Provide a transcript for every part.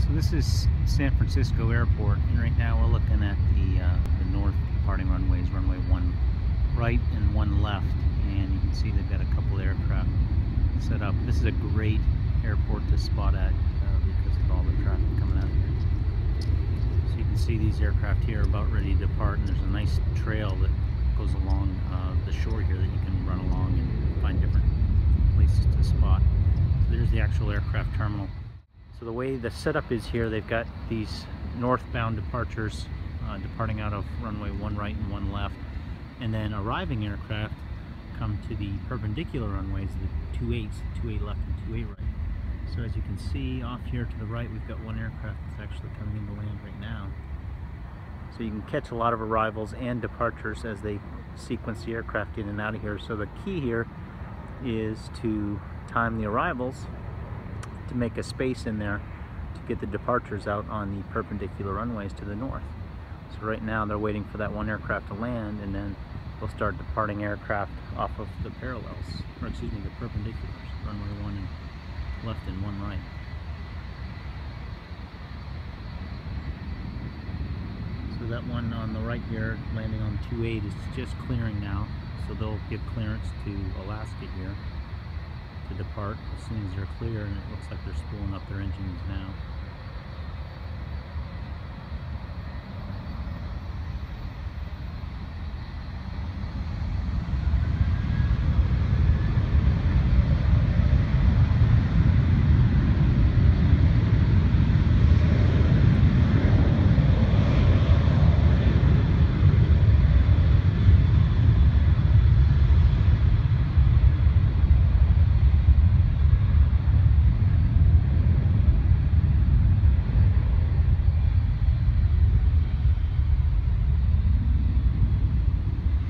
So this is San Francisco Airport, and right now we're looking at the north departing runways, runway 1 right and 1 left, and you can see they've got a couple aircraft set up. This is a great airport to spot at because of all the traffic coming out of here. So you can see these aircraft here about ready to depart, and there's a nice trail that goes along the shore here that you can run along and find different places to spot. So there's the actual aircraft terminal. So the way the setup is here, they've got these northbound departures departing out of runway 1 right and 1 left, and then arriving aircraft come to the perpendicular runways, the 2-8s, 2-8 left and 2-8 right. So as you can see off here to the right, we've got one aircraft that's actually coming into land right now. So you can catch a lot of arrivals and departures as they sequence the aircraft in and out of here. So the key here is to time the arrivals to make a space in there to get the departures out on the perpendicular runways to the north. So right now they're waiting for that one aircraft to land, and then they'll start departing aircraft off of the parallels, or excuse me, the perpendiculars, runway 1 and left and 1 right. So that one on the right here, landing on 2-8, is just clearing now, so they'll give clearance to Alaska here to depart as soon as they're clear, and it looks like they're spooling up their engines now.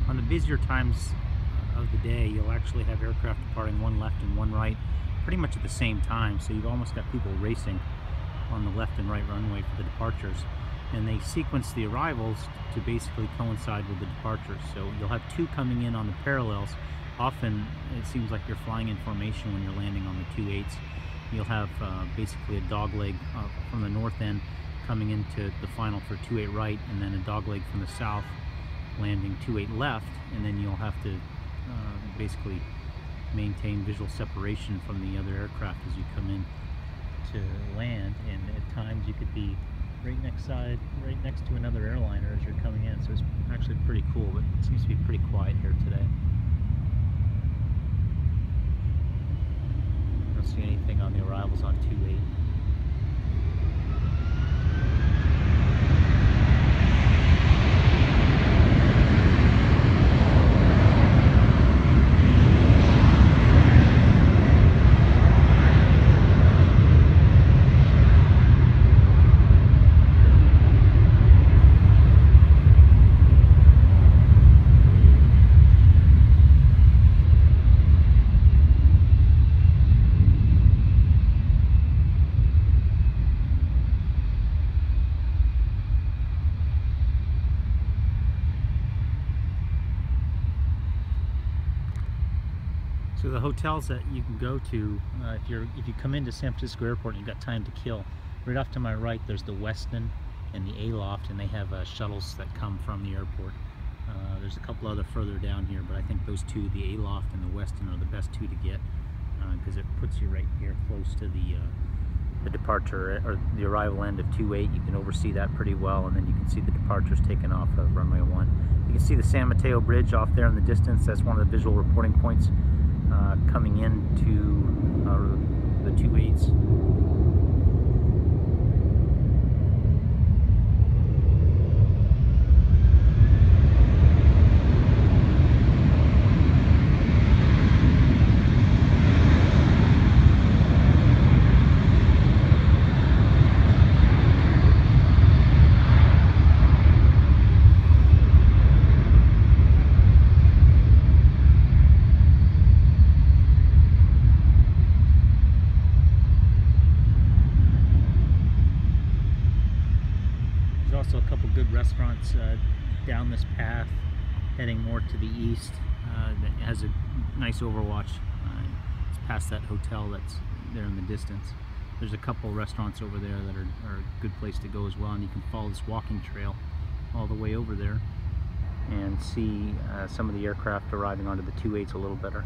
On the busier times of the day, you'll actually have aircraft departing 1 left and 1 right pretty much at the same time. So you've almost got people racing on the left and right runway for the departures. And they sequence the arrivals to basically coincide with the departures. So you'll have 2 coming in on the parallels. Often it seems like you're flying in formation when you're landing on the 2-8s. You'll have basically a dogleg from the north end coming into the final for 2-8 right, and then a dogleg from the south landing 2-8 left, and then you'll have to basically maintain visual separation from the other aircraft as you come in to land. And at times you could be right next to another airliner as you're coming in, so it's actually pretty cool, but it seems to be pretty quiet here today. I don't see anything on the arrivals on 2-8. So the hotels that you can go to, if you come into San Francisco Airport and you've got time to kill, right off to my right there's the Westin and the A-Loft, and they have shuttles that come from the airport. There's a couple other further down here, but I think those two, the A-Loft and the Westin, are the best 2 to get because it puts you right here close to the departure or the arrival end of 2-8. You can oversee that pretty well, and then you can see the departures taken off of runway 1. You can see the San Mateo Bridge off there in the distance. That's one of the visual reporting points coming into the 2-8s. Also a couple good restaurants down this path heading more to the east that has a nice overwatch. It's past that hotel that's there in the distance. There's a couple restaurants over there that are a good place to go as well, and you can follow this walking trail all the way over there and see some of the aircraft arriving onto the 2-8s a little better.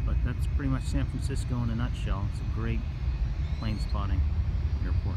But that's pretty much San Francisco in a nutshell. It's a great plane spotting airport.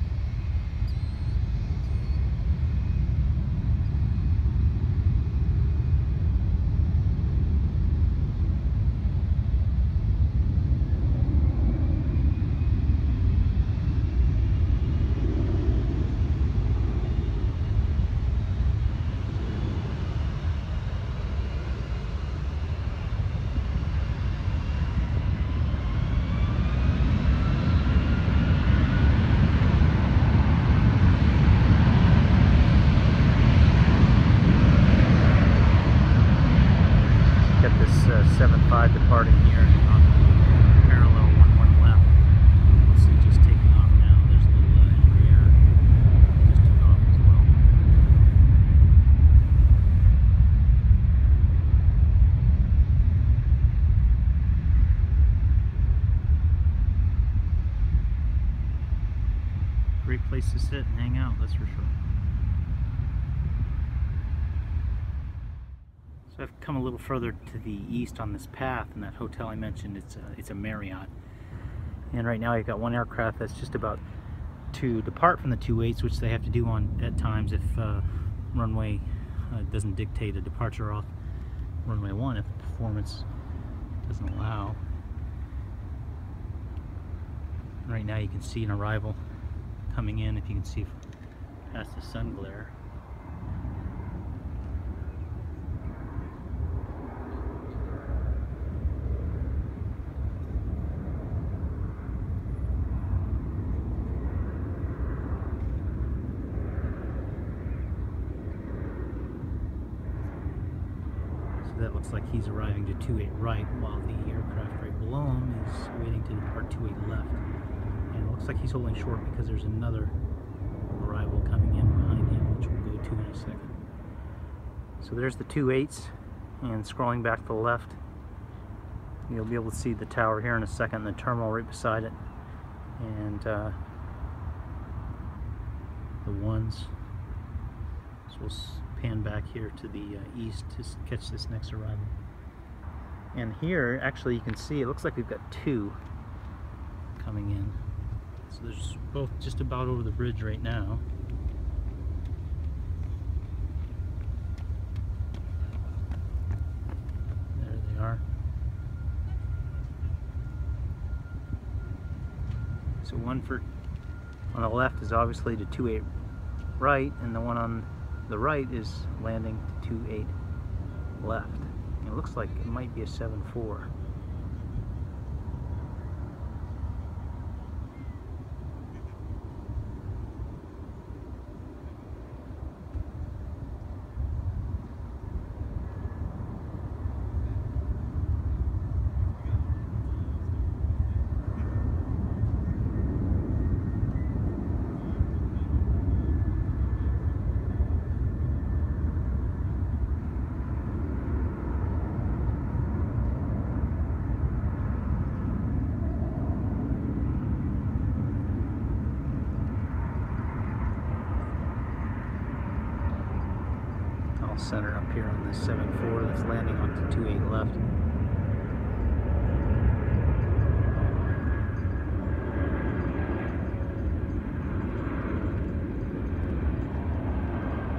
Got this 7.5 departing here on parallel 11 left. Let's see, just taking off now. There's a little entry error. Just took off as well. Great place to sit and hang out, that's for sure. So I've come a little further to the east on this path, and that hotel I mentioned, it's a Marriott. And right now I've got one aircraft that's just about to depart from the 2-8s, which they have to do at times if runway doesn't dictate a departure off runway 1 if the performance doesn't allow. Right now you can see an arrival coming in, if you can see past the sun glare. That looks like he's arriving to 2-8 right, while the aircraft right below him is waiting to depart 2-8 left. And it looks like he's holding short because there's another arrival coming in behind him, which we'll go to in a second. So there's the 2-8s, and scrolling back to the left, you'll be able to see the tower here in a second, and the terminal right beside it, and the 1s. So we'll pan back here to the east to catch this next arrival. And here, actually, you can see it looks like we've got 2 coming in. So there's both just about over the bridge right now. There they are. So one on the left is obviously to 2-8 right, and the one on the right is landing to 2-8 left. And it looks like it might be a 7.4. Center up here on this 7.4 that's landing onto 2-8 left.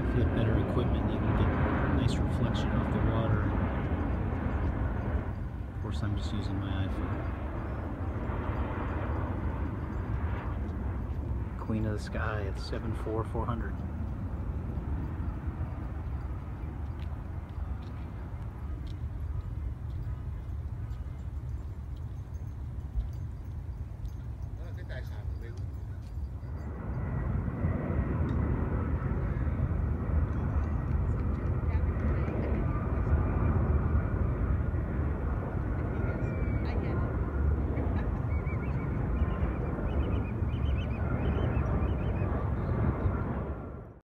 If you have better equipment, you can get a nice reflection off the water. Of course, I'm just using my iPhone. Queen of the Sky at 7.4 400.